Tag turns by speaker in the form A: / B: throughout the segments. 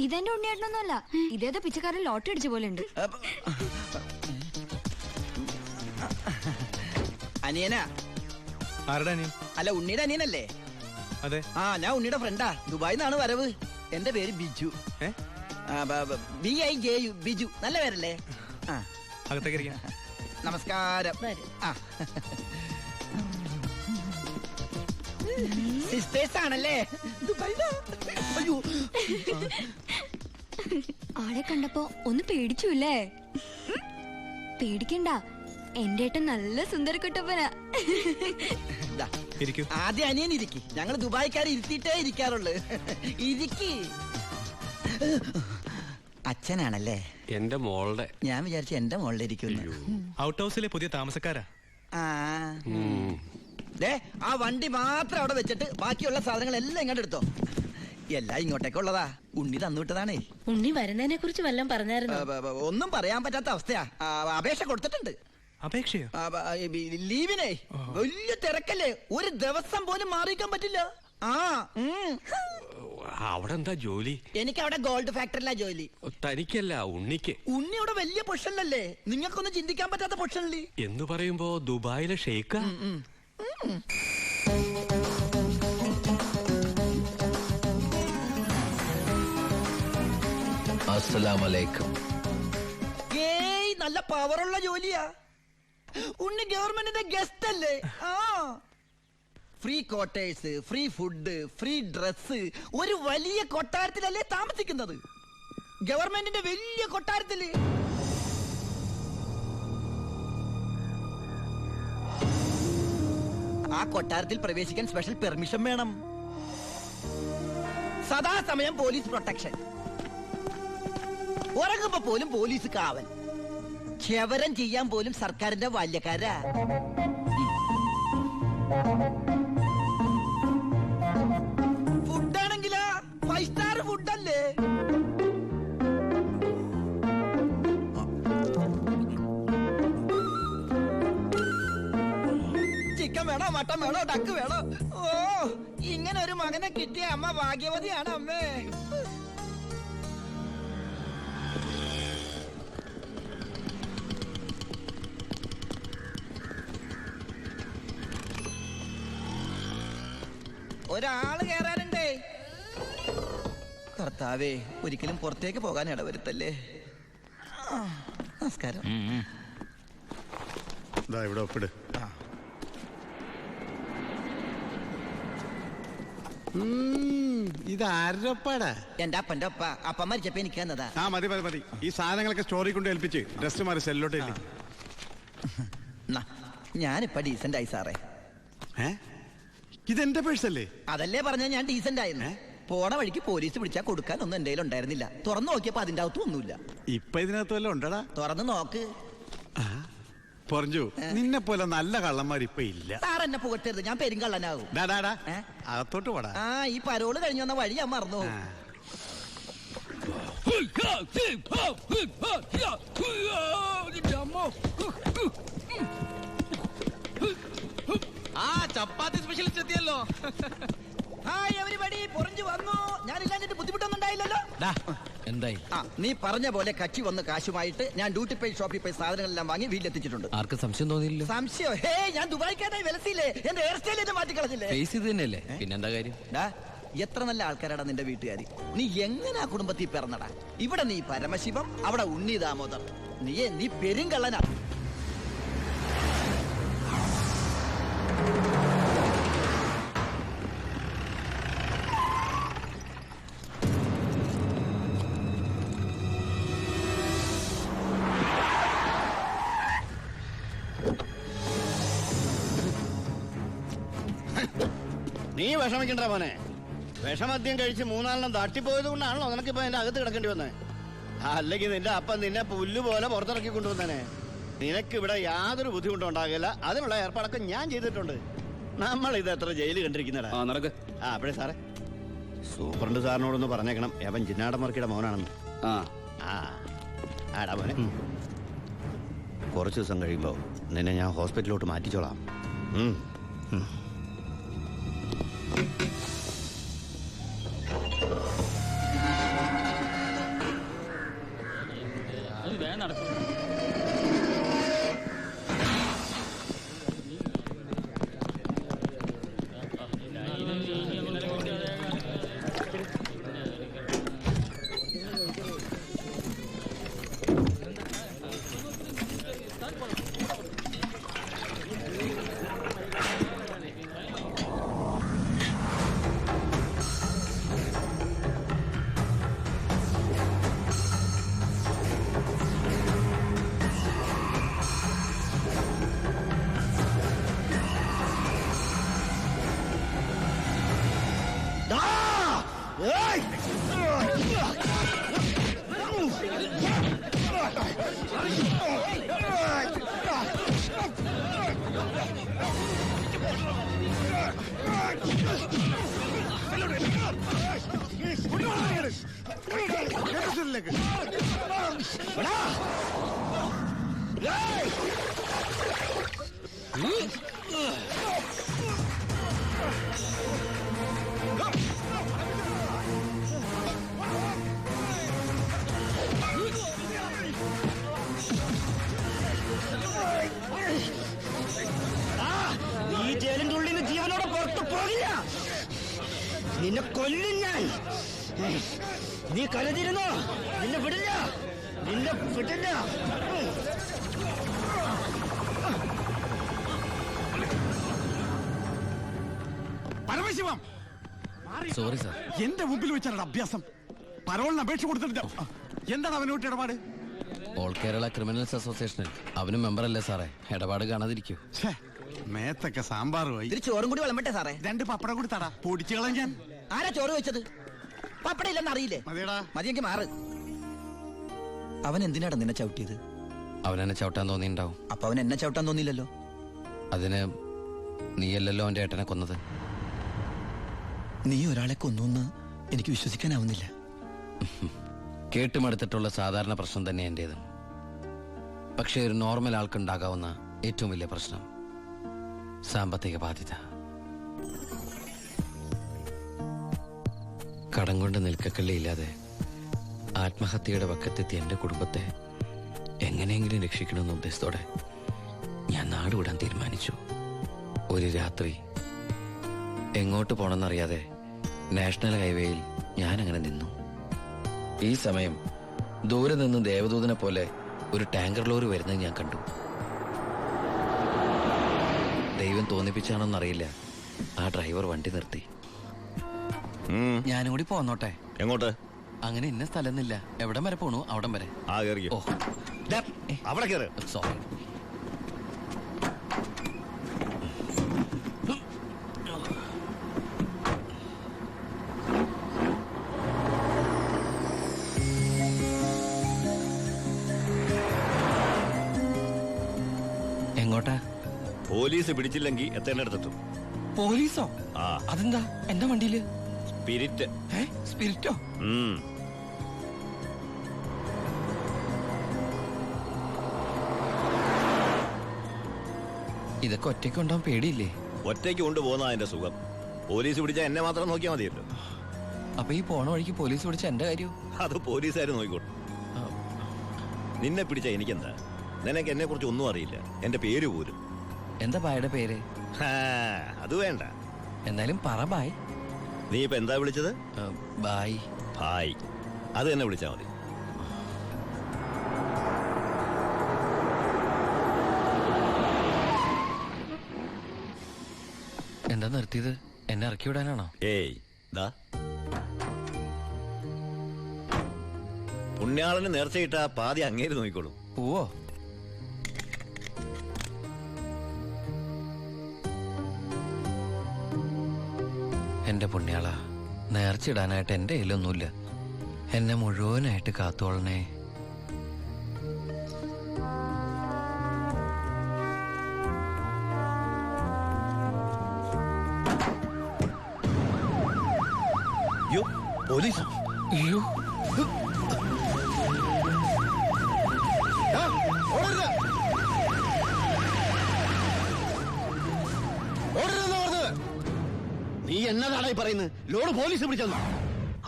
A: ഇതെന്റെ ഉണ്ണിയേട്ടനൊന്നുമല്ല, ഇതേതോ പിച്ചക്കാരൻ ലോട്ടറി അടിച്ച പോലെ ഉണ്ട്.
B: അനിയനാ?
C: ആരുടെ അനിയൻ?
B: അല്ല, ഉണ്ണിയുടെ അനിയനല്ലേ?
C: അതെ.
B: ആ, ഞാൻ ഉണ്ണിയുടെ ഫ്രണ്ടാ. ദുബായിൽ നിന്നാണ് വരവ്. എന്റെ പേര് ബിജു. BIJU, ബിജു. നല്ല പേരല്ലേ?
C: അകത്തേക്ക്.
B: നമസ്കാരം. സിസ്റ്റേഴ്സ് ആണല്ലേ? അയ്യോ,
A: ആളെ കണ്ടപ്പോ ഒന്ന് പേടിച്ചുല്ലേ? പേടിക്കണ്ട, എന്റെ ഏട്ടൻ നല്ല സുന്ദരക്കുട്ടപ്പനാ.
B: ആദ്യം അനിയൻ ഇരിക്കി. ഞങ്ങൾ ദുബായിക്കാർ ഇരുത്തിയിട്ടേ ഇരിക്കാറുള്ളു. ഇരിക്കി. അച്ഛനാണല്ലേ?
D: എന്റെ മോളുടെ.
B: ഞാൻ വിചാരിച്ചു എന്റെ മോളുടെ ഇരിക്കുന്നു.
C: ഔട്ട് ഹൗസിലെ പുതിയ താമസക്കാരാ.
B: ആ വണ്ടി മാത്രം അവിടെ വെച്ചിട്ട് ബാക്കിയുള്ള സാധനങ്ങളെല്ലാം ഇങ്ങോട്ട് എടുത്തോ. എല്ലാം ഇങ്ങോട്ടേക്കുള്ളതാ. ഉണ്ണി തന്നുവിട്ടതാണേ.
E: ഉണ്ണി വരുന്നതിനെ കുറിച്ച് വല്ലതും പറഞ്ഞായിരുന്നു?
B: ഒന്നും പറയാൻ പറ്റാത്ത അവസ്ഥയാ. അപേക്ഷ കൊടുത്തിട്ടുണ്ട്.
C: അപേക്ഷയോ?
B: ലീവിനെ. വലിയ തിരക്കല്ലേ, ഒരു ദിവസം പോലും മാറിയിക്കാൻ പറ്റില്ല.
D: അവിടെ എന്താ ജോലി?
B: എനിക്ക് അവിടെ ഗോൾഡ് ഫാക്ടറിയിലാ ജോലി.
D: തനിക്കല്ല, ഉണ്ണിക്ക്.
B: ഉണ്ണി അവിടെ വലിയ പൊഷനിലല്ലേ? നിങ്ങൾക്കൊന്നും ചിന്തിക്കാൻ പറ്റാത്ത പൊഷനില്ലേ
D: എന്ന് പറയുമ്പോ ദുബായിലെ ഷെയ്ക്കാ.
F: അസ്സലാമലൈക്കും.
B: നല്ല പവറുള്ള ജോലിയാ. ഉണ്ണി ഗവൺമെന്റിന്റെ ഗസ്റ്റ് അല്ലേ? Free quarters, free food, free dress. ഒരു വലിയ കൊട്ടാരത്തിലല്ലേ താമസിക്കുന്നത്? ഗവൺമെന്റിന്റെ വലിയ കൊട്ടാരത്തില്. ആ കൊട്ടാരത്തിൽ പ്രവേശിക്കാൻ സ്പെഷ്യൽ പെർമിഷൻ വേണം. സദാസമയം പോലീസ് പ്രൊട്ടക്ഷൻ. ഉറങ്ങുമ്പോ പോലും പോലീസ് കാവൽ. ക്ഷവരം ചെയ്യാൻ പോലും സർക്കാരിന്റെ ബാല്യക്കാരാ. ഫുഡാണെങ്കിലാ 5 സ്റ്റാർ ഫുഡല്ലേ? ചിക്കൻ വേണോ, മട്ടൻ വേണോ, ഡക്ക് വേണോ? ഓ, ഇങ്ങനെ ഒരു മകനെ കിട്ടിയ അമ്മ ഭാഗ്യവതിയാണ് അമ്മേ. ഒരാള് കേറാനുണ്ടേ. കർത്താവേ, ഒരിക്കലും പുറത്തേക്ക് പോകാൻ ഇടവരുത്തല്ലേ. നമസ്കാരം.
G: ഇവിടെ ഒപ്പിട്. ഇത് ആരുടെ ഒപ്പാടാ?
B: എന്റെ അപ്പന്റെ ഒപ്പ. അപ്പം മരിച്ചപ്പോ എനിക്ക് തന്നതാ.
G: മതി മതി മതി. ഈ സാധനങ്ങളൊക്കെ സ്റ്റോറി കൊണ്ട് ഏൽപ്പിച്ച് ഡ്രസ് മാറി സെല്ലോട്ട്.
B: ഞാനിപ്പ ഡീസന്റ് ആയി സാറേ.
G: ഇതെന്റെ പേഴ്സല്ലേ?
B: അതല്ലേ പറഞ്ഞ ഞാൻ ഡീസന്റ് ആയിരുന്നു. പോണ വഴിക്ക് പോലീസ് പിടിച്ചാ കൊടുക്കാൻ ഒന്നും എന്റെ ഉണ്ടായിരുന്നില്ല. തുറന്നു നോക്കിയപ്പോ അതിന്റെ അകത്തും ഒന്നുമില്ല.
G: ഇപ്പൊ ഇതിനകത്ത് വല്ല ഉണ്ടടാ?
B: തുറന്നു നോക്ക്.
G: പറഞ്ഞു, നിന്നെ പോലെ നല്ല കള്ളന്മാർ ഇപ്പൊ ഇല്ല.
B: സാർ എന്നെ പുകട്ടരുത്, ഞാൻ പെരുങ്കള്ളനാകും.
G: അകത്തോട്ട് പോടാ.
B: ഈ പരോള് കഴിഞ്ഞു വന്ന വഴി ഞാൻ മറന്നു.
F: ചപ്പാത്തി സ്പെഷ്യലിസ്റ്റ് എത്തിയല്ലോ.
B: ഹായ് എവരിബഡി, പൊറിഞ്ഞു വന്നു. ഞാനില്ലാഞ്ഞിട്ട് ബുദ്ധിമുട്ടൊന്നും ഉണ്ടായില്ലല്ലോ.
F: എന്തായി?
B: നീ പറഞ്ഞ പോലെ കച്ചി വന്ന് കാശുമായിട്ട് ഞാൻ ഡ്യൂട്ടി പെയ്ഡ് ഷോപ്പിൽ പോയി സാധനങ്ങളെല്ലാം വാങ്ങി വീട്ടിലെത്തിച്ചിട്ടുണ്ട്.
F: ആർക്കും സംശയം തോന്നിയില്ല?
B: സംശയം? ഹേ, ഞാൻ ദുബായിക്കാരായി വിലസില്ലേ? എന്റെ ഹെയർ സ്റ്റൈൽ എന്നെ മാറ്റിക്കളഞ്ഞില്ലേ?
F: ഫേസ് ഇത് തന്നെയല്ലേ, പിന്നെന്താ കാര്യം?
B: എത്ര നല്ല ആൾക്കാരാടാ നിന്റെ വീട്ടുകാരി. നീ എങ്ങനെ ആ കുടുംബത്തിൽ പിറന്നടാ? ഇവിടെ നീ പരമശിവം, അവിടെ ഉണ്ണി ദാമോദർ. നീ പെരുങ്കള്ളനാ.
H: നീ വിഷമിക്കണ്ട മോനെ. വിഷമദ്യം കഴിച്ച് 3-4 തട്ടിപ്പോയത് കൊണ്ടാണല്ലോ നിനക്കിപ്പോ എന്റെ അകത്ത് കിടക്കേണ്ടി വന്നേ. അല്ലെങ്കിൽ നിന്റെ അപ്പൻ നിന്നെ പുല്ല് പോലെ പുറത്തിറക്കി കൊണ്ടുവന്നേ. നിനക്ക് ഇവിടെ യാതൊരു ബുദ്ധിമുട്ടും ഉണ്ടാകില്ല. അതിനുള്ള ഏർപ്പാടൊക്കെ ഞാൻ ചെയ്തിട്ടുണ്ട്. നമ്മൾ ഇത് എത്ര ജയില് കണ്ടിരിക്കുന്നടാ. അപ്പഴേ സാറേ, സൂപ്രണ്ട് സാറിനോടൊന്ന് പറഞ്ഞേക്കണം, അവൻ ജിന്നാടമർക്കിയുടെ മോനാണെന്ന്. ആടാ മോനെ, കുറച്ച് ദിവസം കഴിയുമ്പോ നിന്നെ ഞാൻ ഹോസ്പിറ്റലിലോട്ട് മാറ്റിച്ചോളാം. ഈ ജയിലിന്റെ ഉള്ളിൽ നിന്ന് ജീവനോടെ പുറത്തു പോകില്ല. നിന്നെ കൊല്ലും ഞാൻ. നീ കരുതിരുന്നോ? നിന്നെ വിടില്ല, നിന്നെ വിടില്ല.
G: Paramasivam,
F: sorry sir.
G: എന്റെ മുമ്പിൽ വെച്ചാണ് അഭ്യാസം. പരോളിന് അപേക്ഷ കൊടുത്തിട്ടില്ല. എന്താണ് അവനോട്ട് ഇടപാട്?
F: ഓൾ കേരള ക്രിമിനൽസ് അസോസിയേഷനിൽ അവനും മെമ്പറല്ലേ സാറേ? ഇടപാട് കാണാതിരിക്കൂ.
G: ഛേ, മേത്തൊക്കെ സാമ്പാർ പോയി.
B: ഇതിൽ ചോറും കൂടി വിളമ്പട്ടെ സാറേ?
G: 2 പപ്പടം കൂടി തടാ, പൊടിച്ചു കളഞ്ഞ ഞാൻ.
B: ആരാ ചോറ് വെച്ചത്? പപ്പട ഇല്ലെന്ന് അറിയില്ലേ?
G: മതിയടാ.
B: മതിയെങ്കിൽ മാറ്. അവൻ എന്തിനാടാ നിന്നെ ചവിട്ടിയത്?
F: അവനെന്നെ ചവിട്ടാൻ തോന്നിയിട്ടുണ്ടാവും.
B: അപ്പൊ അവൻ എന്നെ ചവിട്ടാൻ തോന്നിയില്ലല്ലോ.
F: അതിന് നീയല്ലല്ലോ അവന്റെ ഏട്ടനെ കൊന്നത്.
B: നീ ഒരാളെ കൊന്നു എനിക്ക് വിശ്വസിക്കാനാവുന്നില്ല.
F: കേട്ടുമടുത്തിട്ടുള്ള സാധാരണ പ്രശ്നം തന്നെ എന്റേതും. പക്ഷേ ഒരു നോർമൽ ആൾക്കുണ്ടാകാവുന്ന ഏറ്റവും വലിയ പ്രശ്നം സാമ്പത്തിക ബാധ്യത. കടം കൊണ്ട് നിൽക്കക്കള്ളിയില്ലാതെ ആത്മഹത്യയുടെ വക്കത്തെത്തി എന്റെ കുടുംബത്തെ എങ്ങനെയെങ്കിലും രക്ഷിക്കണമെന്ന ഉദ്ദേശത്തോടെ ഞാൻ നാടുവിടാൻ തീരുമാനിച്ചു. ഒരു രാത്രി എങ്ങോട്ട് പോണെന്നറിയാതെ നാഷണൽ ഹൈവേയിൽ ഞാൻ അങ്ങനെ നിന്നു. ഈ സമയം ദൂരെ നിന്ന് ദേവദൂതനെ പോലെ ഒരു ടാങ്കർ ലോറി വരുന്നത് ഞാൻ കണ്ടു. ദൈവം തോന്നിപ്പിച്ചാണോന്നറിയില്ല, ആ ഡ്രൈവർ വണ്ടി നിർത്തി. ഞാനും കൂടി പോന്നോട്ടെ?
H: എങ്ങോട്ട്?
F: അങ്ങനെ ഇന്ന സ്ഥലമെന്നില്ല, എവിടം വരെ പോണു അവിടം വരെ. ഓ
H: അവിടെ കയറ്.
F: സോറി. എങ്ങോട്ടാ?
H: പോലീസ് പിടിച്ചില്ലെങ്കിൽ എത്തേണ്ടടുത്തെത്തും.
F: പോലീസോ?
H: ആ,
F: അതെന്താ എന്റെ വണ്ടിയില്?
H: സ്പിരിറ്റ്.
F: സ്പിരിറ്റോ? ഇതൊക്കെ ഒറ്റയ്ക്ക് ഉണ്ടാവാൻ പേടിയില്ലേ?
H: ഒറ്റയ്ക്ക് കൊണ്ടുപോകുന്ന അതിന്റെ സുഖം. പോലീസ് പിടിച്ചാൽ എന്നെ മാത്രം നോക്കിയാൽ മതിയല്ലോ.
F: അപ്പൊ ഈ പോണ വഴിക്ക് പോലീസ് പിടിച്ച എന്റെ കാര്യം?
H: അത് പോലീസുകാർ നോക്കിക്കോട്ടെ. നിന്നെ പിടിച്ച എനിക്കെന്താ? നിനക്ക് എന്നെ കുറിച്ച് ഒന്നും അറിയില്ല, എന്റെ പേര് പോലും.
F: എന്താ ബായുടെ പേര്?
H: അത് വേണ്ട.
F: എന്നാലും പറ ബായ്.
H: നീ ഇപ്പൊ എന്താ വിളിച്ചത്?
F: ബായ്.
H: ഭായ്, അത് തന്നെ വിളിച്ചാ മതി.
F: എന്താ നിർത്തിയത്? എന്നെ ഇറക്കി വിടാനാണോ?
H: ഏയ്, ദാ പുണ്യാളന് നേർച്ചയിട്ട പാതി അങ്ങേര് നോക്കിക്കോളൂ.
F: പോവോ? എന്റെ പുണ്യാള, നേർച്ചിടാനായിട്ട് എന്റെ കയ്യിലൊന്നുമില്ല. എന്നെ മുഴുവനായിട്ട് കാത്തോളണേ.
H: പോലീസ്.
F: അയ്യോ,
H: നീ എന്നതാടാ ഈ പറയുന്നത്? ലോഡ് പോലീസ് പിടിച്ചെന്നോ?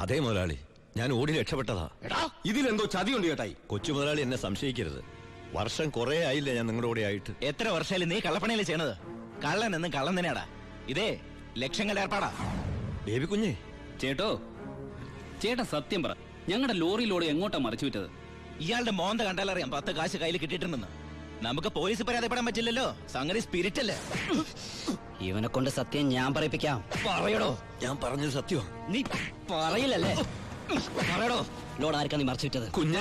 H: അതേ മുതലാളി, ഞാൻ ഓടി രക്ഷപ്പെട്ടതാ.
G: ഇതിലെന്തോ ചതിയുണ്ട് ചേട്ടായി.
H: കൊച്ചു മുതലാളി എന്നെ സംശയിക്കരുത്. വർഷം കുറെ ആയില്ലേ ഞാൻ നിങ്ങളുടെ കൂടെ ആയിട്ട്.
I: എത്ര വർഷമായാലും നീ കള്ളപ്പണിയല്ലേ ചെയ്യണത്? കള്ളൻ എന്നും കള്ളൻ തന്നെയാടാ. ഇതേ ലക്ഷങ്ങളുടെ ഏർപ്പാടാ.
H: ബേബി കുഞ്ഞേ,
J: ചേട്ടോ, ചേട്ടാ സത്യം പറ, ഞങ്ങളുടെ ലോറിയിലോട് എങ്ങോട്ടാ മറിച്ചു വിറ്റത്?
I: ഇയാളുടെ മോന്ത കണ്ടാലറിയാം 10 കാശ് കയ്യിൽ കിട്ടിയിട്ടുണ്ടെന്ന്. നമുക്ക് പോലീസ് പരാതിപ്പെടാൻ പറ്റില്ലല്ലോ, സംഗതി സ്പിരിറ്റ് അല്ലേ.
K: ഇവനെ കൊണ്ട് സത്യം ഞാൻ പറയിപ്പിക്കാം.
I: പറയടോ.
H: ഞാൻ പറഞ്ഞത് സത്യം.
K: നീ പറയില്ലല്ലേ? പറയടോ, ലോഡ് ആർക്കാ നീ മറിച്ചു വിറ്റത്?
H: കുഞ്ഞേ,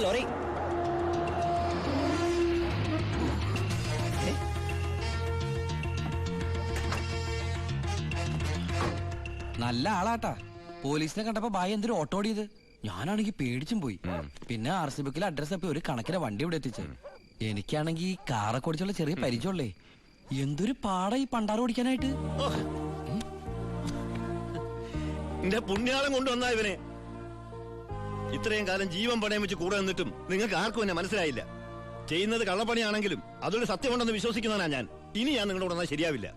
K: ലോറി
F: നല്ല ആളാട്ടാ. പോലീസിനെ കണ്ടപ്പോ ബായി എന്തൊരു ഓട്ടോ ഓടിയത്. ഞാനാണെങ്കി പേടിച്ചും പോയി. പിന്നെ RC ബുക്കിൽ അഡ്രസ് തപ്പി ഒരു കണക്കിന് വണ്ടി ഇവിടെ എത്തിച്ചു. എനിക്കാണെങ്കി കാറൊക്കെ ഓടിച്ചുള്ള ചെറിയ പരിചയമുള്ളേ. എന്തൊരു പാടാ ഈ പണ്ടാറ് ഓടിക്കാനായിട്ട്.
H: എന്റെ പുണ്യാളം കൊണ്ടുവന്നാ ഇവനെ. ഇത്രയും കാലം ജീവൻ പണയം വെച്ച് കൂടെ നിന്നിട്ടും നിങ്ങൾക്ക് ആർക്കും എന്നെ മനസ്സിലായില്ല. ചെയ്യുന്നത് കള്ളപ്പണിയാണെങ്കിലും അതൊരു സത്യമുണ്ടെന്ന് വിശ്വസിക്കുന്നവനാ ഞാൻ. ഇനി ഞാൻ നിങ്ങളോട് വന്നാൽ ശരിയാവില്ല.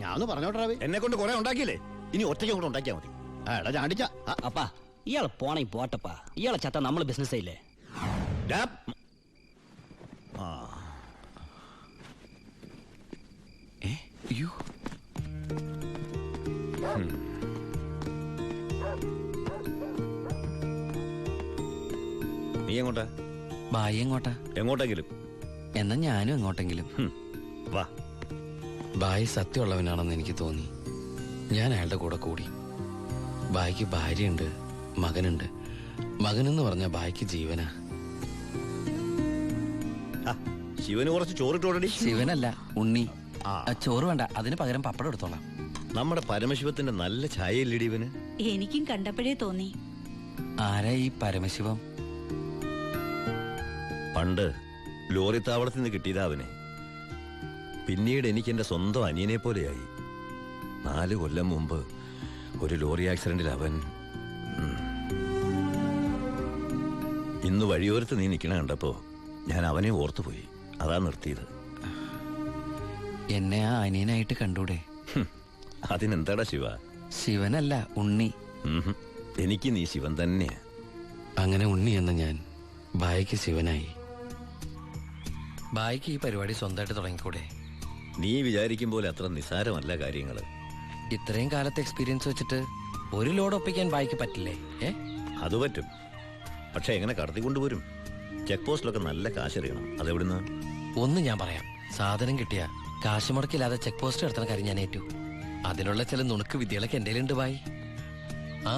H: ഞാൻ ഒന്ന് പറഞ്ഞോട്ടെ, എന്നെ കൊണ്ട് കുറെ ഉണ്ടാക്കിയില്ലേ, ഇനി ഒറ്റയ്ക്ക് കൂടെ ഉണ്ടാക്കിയാ മതി. എടാ ചാണ്ടിച്ച.
K: അപ്പാ ഇയാളെ പോണേ പോട്ടപ്പാ. ഇയാളെ ചത്ത നമ്മള് ബിസിനസ് ഇല്ലേ.
H: നീ എങ്ങോട്ടാ?
F: ബായി എങ്ങോട്ടാ?
H: എങ്ങോട്ടെങ്കിലും.
F: എന്നാ ഞാനും എങ്ങോട്ടെങ്കിലും.
H: വാ.
F: ബായി സത്യമുള്ളവനാണെന്ന് എനിക്ക് തോന്നി. ഞാൻ അയാളുടെ കൂടെ കൂടി. ബായിക്ക് ഭാര്യയുണ്ട്, മകനുണ്ട്. മകനെന്ന് പറഞ്ഞ ബായിക്ക് ജീവനാ.
H: ശിവന് കുറച്ച് ചോറിട്ടോടി.
F: ശിവനല്ല, ഉണ്ണി. ചോറ് വേണ്ട, അതിന് പകരം പപ്പടം എടുത്തോളാം.
H: നമ്മുടെ പരമശിവത്തിന്റെ നല്ല ഛായയില്ലടി ഇവന്.
E: എനിക്കും കണ്ടപ്പോഴേ തോന്നി.
F: ആരാ ഈ പരമശിവം?
H: പണ്ട് ലോറി താവളത്തിൽ നിന്ന് കിട്ടിയതാ അവനെ. പിന്നീട് എനിക്ക് എന്റെ സ്വന്തം അനിയനെ പോലെയായി. 4 കൊല്ലം മുമ്പ് ഒരു ലോറി ആക്സിഡന്റിൽ അവൻ. ഇന്ന് വഴിയോരത്ത് നീ നിൽക്കണ കണ്ടപ്പോ ഞാൻ അവനെ ഓർത്തുപോയി. അതാ നിർത്തിയത്.
F: എന്നെ ആ അനിയനായിട്ട് കണ്ടൂടെ?
H: അതിനെന്താടാ ശിവ?
F: ശിവനല്ല, ഉണ്ണി.
H: എനിക്ക് നീ ശിവൻ തന്നെയാ.
F: അങ്ങനെ ഉണ്ണി എന്ന ഞാൻ ബായിക്ക് ശിവനായി. ബായിക്ക് ഈ പരിപാടി സ്വന്തമായിട്ട് തുടങ്ങിക്കൂടെ?
H: നീ വിചാരിക്കും പോലെ അത്ര നിസാരമല്ല കാര്യങ്ങള്.
F: ഇത്രയും കാലത്തെ എക്സ്പീരിയൻസ് വെച്ചിട്ട് ഒരു ലോഡ് ഒപ്പിക്കാൻ ബായിക്ക് പറ്റില്ലേ?
H: അത് പറ്റും. പക്ഷെ എങ്ങനെ കടത്തിക്കൊണ്ടുവരും? ചെക്ക് പോസ്റ്റിലൊക്കെ നല്ല കാശറിയണം. അതെവിടുന്ന്?
F: ഒന്ന് ഞാൻ പറയാം. സാധനം കിട്ടിയ കാശ് മുടക്കില്ലാതെ ചെക്ക് പോസ്റ്റ് എടുത്തുന്ന കാര്യം ഞാൻ ഏറ്റു. അതിനുള്ള ചില നുണുക്ക് വിദ്യകളൊക്കെ എൻ്റെ ഉണ്ട് ബായി. ആ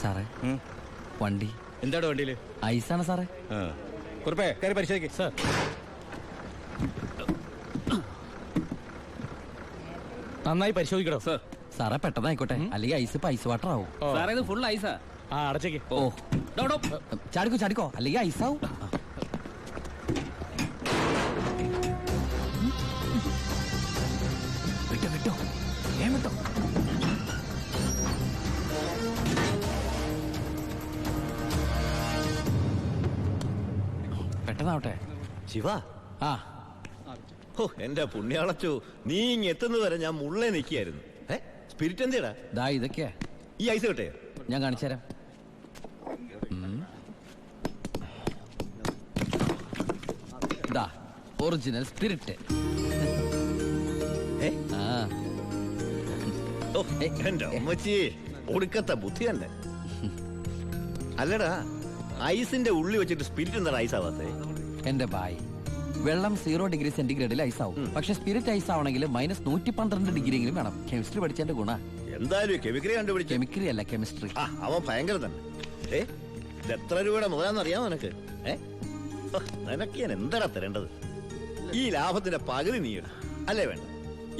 F: സാറേ, വണ്ടി.
I: എന്താണ് വണ്ടിയില്?
F: ഐസാണ് സാറേ.
I: കുറുപ്പേ കയറി പരിശോധിക്ക്. സാർ നന്നായി പരിശോധിക്കണോ? സാർ
F: സാറേ പെട്ടെന്നായിക്കോട്ടെ, അല്ലെങ്കിൽ ഐസ് ഇപ്പൊ ഐസ് വാട്ടർ ആവും.
J: സാറേ ഇത് ഫുൾ ഐസാ.
I: അടച്ചേക്ക്.
F: ഓ ചാടിക്കോ ചാടിക്കോ, അല്ലെങ്കിൽ ഐസാവും. വിട്ടോ വിട്ടോ, വിട്ടോ. പെട്ടെന്നാവട്ടെ.
H: ശിവ. ഓ എന്റെ പുണ്യാളച്ചോ, നീ ഇങ്ങ് എത്തുന്നത് വരെ ഞാൻ മുള്ളേ നിൽക്കുകയായിരുന്നു. സ്പിരിറ്റ് എന്തേടാ?
F: ദാ ഇതൊക്കെയാ.
H: ഈ ഐസ് കിട്ടേ?
F: ഞാൻ കാണിച്ചുതരാം. ദാ ഒറിജിനൽ സ്പിരിറ്റ്.
H: എന്റെ അമ്മച്ചി, ഒടുക്കത്തെ ബുദ്ധി തന്നെ. അല്ലടാ, ഐസിന്റെ ഉള്ളി വെച്ചിട്ട് സ്പിരിറ്റ് എന്താ ഐസ് ആവാത്തേ?
F: എന്റെ ബായ്, വെള്ളം 0 ഡിഗ്രി സെന്റിഗ്രേഡിൽ ഐസ് ആവും. പക്ഷെ സ്പിരിറ്റ് ഐസ് ആവണമെങ്കിൽ -112 ഡിഗ്രിയെങ്കിലും വേണം. കെമിസ്ട്രി പഠിച്ചതിന്റെ ഗുണ.
H: എന്തായാലും കെമിക്കറി കണ്ടുപിടിച്ചു.
F: കെമിക്കറി അല്ല, കെമിസ്ട്രി.
H: അവൻ ഭയങ്കര തന്നെ. ഇത് എത്ര രൂപയുടെ മുതലാന്ന് അറിയാമോ നിനക്ക്? നിനക്ക് ഞാൻ എന്താടാ തരേണ്ടത്? ഈ ലാഭത്തിന്റെ പകുതി നീ എടുത്തു അല്ലേ? വേണ്ട,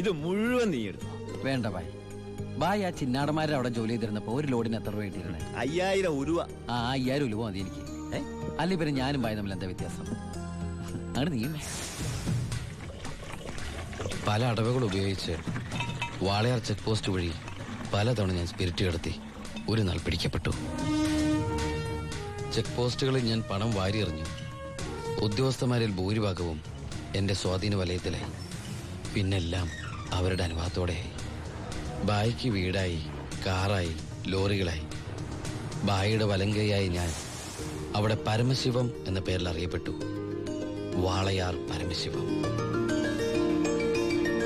H: ഇത് മുഴുവൻ നീ എടുത്തു.
F: വേണ്ട ബായ്. ബായ് ആ ചിന്നാടന്മാരെ അവിടെ ജോലി ചെയ്തിരുന്നപ്പോ ഒരു ലോഡിന് എത്ര രൂപ കിട്ടിയിരുന്നത്?
H: 5000 ഉരുവ.
F: 5000 ഉലുവ മതി എനിക്ക്. അല്ല പിന്നെ ഞാനും ബായ് തമ്മിൽ എന്താ വ്യത്യാസം? അങ്ങനെ നീ പല അടവുകൾ ഉപയോഗിച്ച് വാളയാർ ചെക്ക് പോസ്റ്റ് വഴി പലതവണ ഞാൻ സ്പിരിറ്റ് കടത്തി ഒരു നാൾ പിടിക്കപ്പെട്ടു. ചെക്ക് പോസ്റ്റുകളിൽ ഞാൻ പണം വാരിയെറിഞ്ഞു. ഉദ്യോഗസ്ഥന്മാരിൽ ഭൂരിഭാഗവും എന്റെ സ്വാധീന വലയത്തിലായി. പിന്നെല്ലാം അവരുടെ അനുവാദത്തോടെയായി. ബായിക്ക് വീടായി, കാറായി, ലോറികളായി. ബായിയുടെ വലങ്കയായി ഞാൻ അവിടെ പരമശിവം എന്ന പേരിൽ അറിയപ്പെട്ടു. വാളയാർ പരമശിവം.